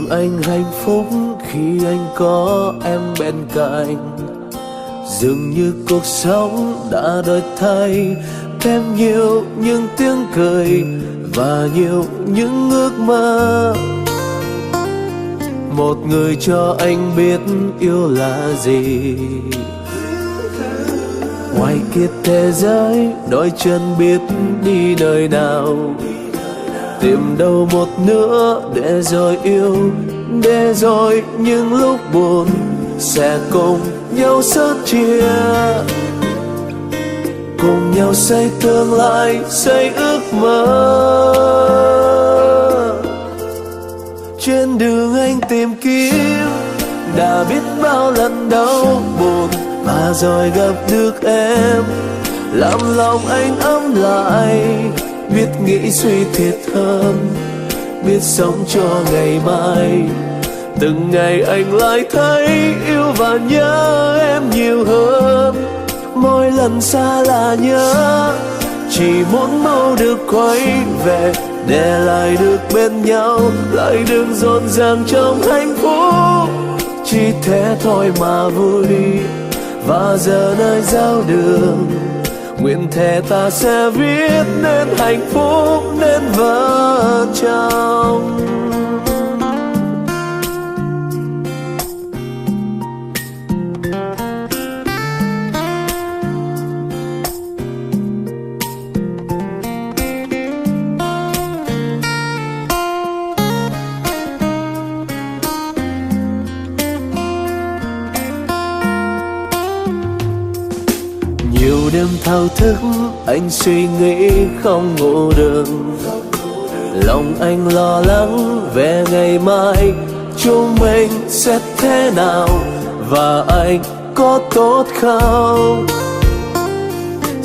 anh hạnh phúc khi anh có em bên cạnh. Dường như cuộc sống đã đổi thay, thêm nhiều những tiếng cười và nhiều những ước mơ. Một người cho anh biết yêu là gì. Ngoài kia thế giới đôi chân biết đi nơi nào, tìm đâu một nữa để rồi yêu, để rồi những lúc buồn sẽ cùng nhau sớt chia, cùng nhau xây tương lai, xây ước mơ. Trên đường anh tìm kiếm đã biết bao lần đau buồn, và rồi gặp được em làm lòng anh ấm lại, biết nghĩ suy thiệt hơn, biết sống cho ngày mai. Từng ngày anh lại thấy yêu và nhớ em nhiều hơn. Mỗi lần xa là nhớ, chỉ muốn mau được quay về, để lại được bên nhau, lại đừng rộn ràng trong hạnh phúc. Chỉ thế thôi mà vui, và giờ nơi giao đường, nguyện thề ta sẽ viết nên hạnh phúc, nên vợ chồng. Nhiều đêm thao thức anh suy nghĩ không ngủ được, lòng anh lo lắng về ngày mai chúng mình sẽ thế nào, và anh có tốt không.